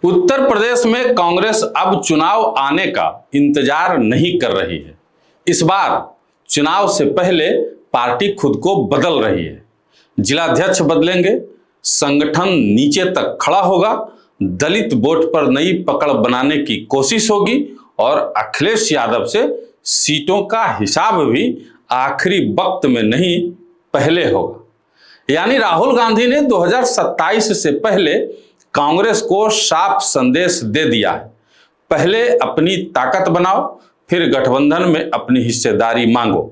उत्तर प्रदेश में कांग्रेस अब चुनाव आने का इंतजार नहीं कर रही है। इस बार चुनाव से पहले पार्टी खुद को बदल रही है। जिलाध्यक्ष बदलेंगे, संगठन नीचे तक खड़ा होगा, दलित वोट पर नई पकड़ बनाने की कोशिश होगी और अखिलेश यादव से सीटों का हिसाब भी आखिरी वक्त में नहीं पहले होगा। यानी राहुल गांधी ने 2027 से पहले कांग्रेस को साफ संदेश दे दिया है, पहले अपनी ताकत बनाओ, फिर गठबंधन में अपनी हिस्सेदारी मांगो।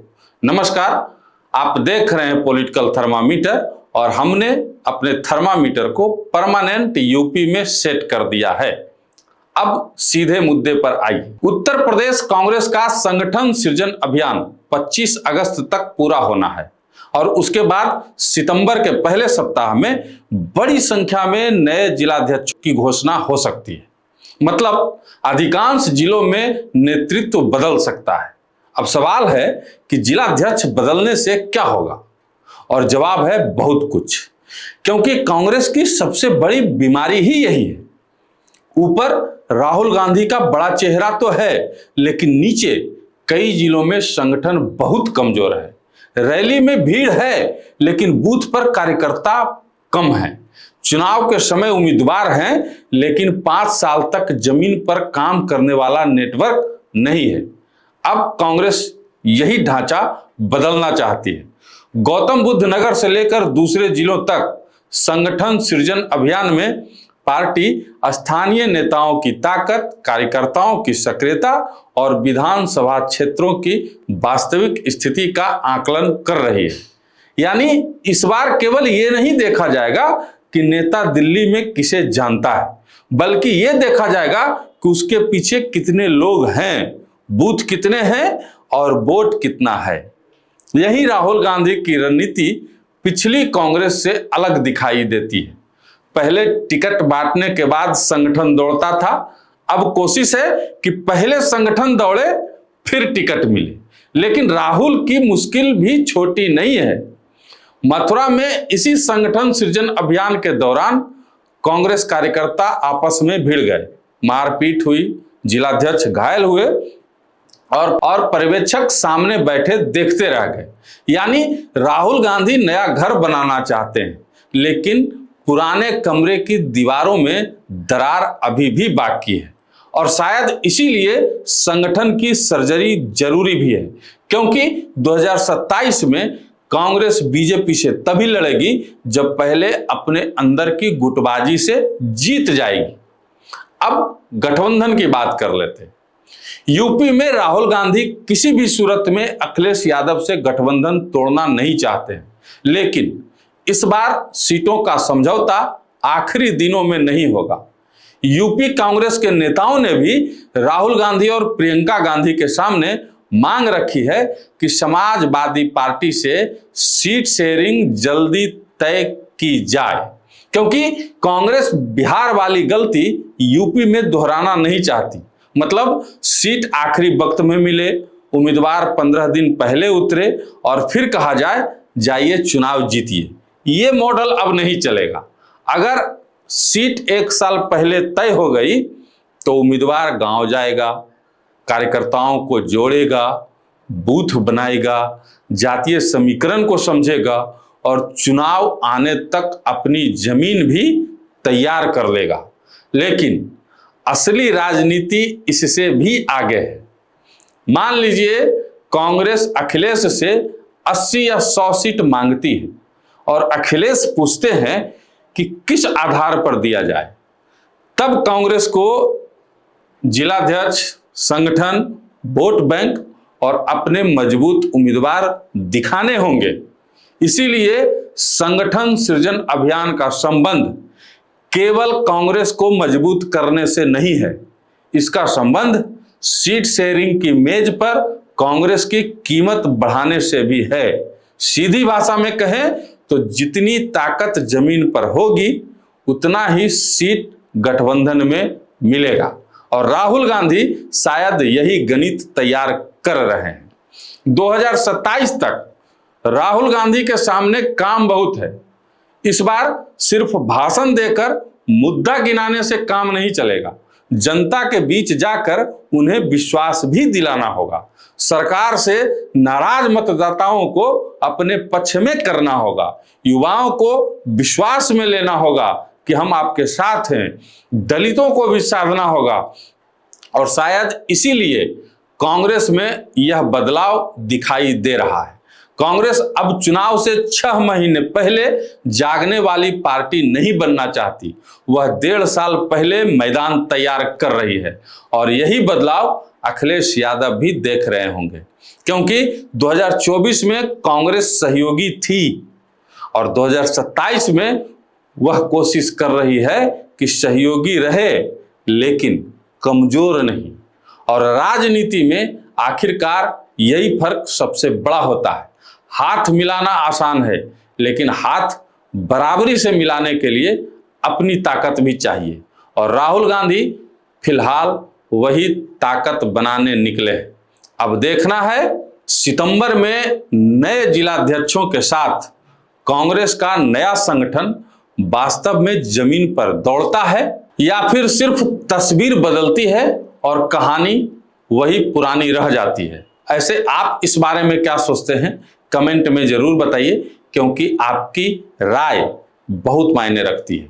नमस्कार, आप देख रहे हैं पॉलिटिकल थर्मामीटर और हमने अपने थर्मामीटर को परमानेंट यूपी में सेट कर दिया है। अब सीधे मुद्दे पर आइए। उत्तर प्रदेश कांग्रेस का संगठन सृजन अभियान 25 अगस्त तक पूरा होना है और उसके बाद सितंबर के पहले सप्ताह में बड़ी संख्या में नए जिलाध्यक्ष की घोषणा हो सकती है। मतलब अधिकांश जिलों में नेतृत्व बदल सकता है। अब सवाल है कि जिलाध्यक्ष बदलने से क्या होगा, और जवाब है बहुत कुछ, क्योंकि कांग्रेस की सबसे बड़ी बीमारी ही यही है। ऊपर राहुल गांधी का बड़ा चेहरा तो है, लेकिन नीचे कई जिलों में संगठन बहुत कमजोर है। रैली में भीड़ है, लेकिन बूथ पर कार्यकर्ता कम है। चुनाव के समय उम्मीदवार हैं, लेकिन 5 साल तक जमीन पर काम करने वाला नेटवर्क नहीं है। अब कांग्रेस यही ढांचा बदलना चाहती है। गौतम बुद्ध नगर से लेकर दूसरे जिलों तक संगठन सृजन अभियान में पार्टी स्थानीय नेताओं की ताकत, कार्यकर्ताओं की सक्रियता और विधानसभा क्षेत्रों की वास्तविक स्थिति का आकलन कर रही है। यानी इस बार केवल ये नहीं देखा जाएगा कि नेता दिल्ली में किसे जानता है, बल्कि ये देखा जाएगा कि उसके पीछे कितने लोग हैं, बूथ कितने हैं और वोट कितना है। यही राहुल गांधी की रणनीति पिछली कांग्रेस से अलग दिखाई देती है। पहले टिकट बांटने के बाद संगठन दौड़ता था, अब कोशिश है कि पहले संगठन दौड़े फिर टिकट मिले। लेकिन राहुल की मुश्किल भी छोटी नहीं है। मथुरा में इसी संगठन सृजन अभियान के दौरान कांग्रेस कार्यकर्ता आपस में भिड़ गए, मारपीट हुई, जिलाध्यक्ष घायल हुए और पर्यवेक्षक सामने बैठे देखते रह गए। यानी राहुल गांधी नया घर बनाना चाहते हैं, लेकिन पुराने कमरे की दीवारों में दरार अभी भी बाकी है। और शायद इसीलिए संगठन की सर्जरी जरूरी भी है, क्योंकि 2027 में कांग्रेस बीजेपी से तभी लड़ेगी जब पहले अपने अंदर की गुटबाजी से जीत जाएगी। अब गठबंधन की बात कर लेते हैं। यूपी में राहुल गांधी किसी भी सूरत में अखिलेश यादव से गठबंधन तोड़ना नहीं चाहते हैं, लेकिन इस बार सीटों का समझौता आखिरी दिनों में नहीं होगा। यूपी कांग्रेस के नेताओं ने भी राहुल गांधी और प्रियंका गांधी के सामने मांग रखी है कि समाजवादी पार्टी से सीट शेयरिंग जल्दी तय की जाए, क्योंकि कांग्रेस बिहार वाली गलती यूपी में दोहराना नहीं चाहती। मतलब सीट आखिरी वक्त में मिले, उम्मीदवार 15 दिन पहले उतरे और फिर कहा जाए जाइए चुनाव जीतिए। ये मॉडल अब नहीं चलेगा। अगर सीट 1 साल पहले तय हो गई तो उम्मीदवार गांव जाएगा, कार्यकर्ताओं को जोड़ेगा, बूथ बनाएगा, जातीय समीकरण को समझेगा और चुनाव आने तक अपनी जमीन भी तैयार कर लेगा। लेकिन असली राजनीति इससे भी आगे है। मान लीजिए कांग्रेस अखिलेश से 80 या 100 सीट मांगती है और अखिलेश पूछते हैं कि किस आधार पर दिया जाए। तब कांग्रेस को जिलाध्यक्ष, संगठन, वोट बैंक और अपने मजबूत उम्मीदवार दिखाने होंगे। इसीलिए संगठन सृजन अभियान का संबंध केवल कांग्रेस को मजबूत करने से नहीं है, इसका संबंध सीट शेयरिंग की मेज पर कांग्रेस की कीमत बढ़ाने से भी है। सीधी भाषा में कहें तो जितनी ताकत जमीन पर होगी उतना ही सीट गठबंधन में मिलेगा, और राहुल गांधी शायद यही गणित तैयार कर रहे हैं। 2027 तक राहुल गांधी के सामने काम बहुत है। इस बार सिर्फ भाषण देकर मुद्दा गिनाने से काम नहीं चलेगा। जनता के बीच जाकर उन्हें विश्वास भी दिलाना होगा। सरकार से नाराज मतदाताओं को अपने पक्ष में करना होगा। युवाओं को विश्वास में लेना होगा कि हम आपके साथ हैं। दलितों को भी साधना होगा और शायद इसीलिए कांग्रेस में यह बदलाव दिखाई दे रहा है। कांग्रेस अब चुनाव से 6 महीने पहले जागने वाली पार्टी नहीं बनना चाहती। वह 1.5 साल पहले मैदान तैयार कर रही है और यही बदलाव अखिलेश यादव भी देख रहे होंगे, क्योंकि 2024 में कांग्रेस सहयोगी थी और 2027 में वह कोशिश कर रही है कि सहयोगी रहे लेकिन कमजोर नहीं। और राजनीति में आखिरकार यही फर्क सबसे बड़ा होता है। हाथ मिलाना आसान है, लेकिन हाथ बराबरी से मिलाने के लिए अपनी ताकत भी चाहिए और राहुल गांधी फिलहाल वही ताकत बनाने निकले हैं। अब देखना है सितंबर में नए जिलाध्यक्षों के साथ कांग्रेस का नया संगठन वास्तव में जमीन पर दौड़ता है या फिर सिर्फ तस्वीर बदलती है और कहानी वही पुरानी रह जाती है। ऐसे आप इस बारे में क्या सोचते हैं, कमेंट में जरूर बताइए, क्योंकि आपकी राय बहुत मायने रखती है।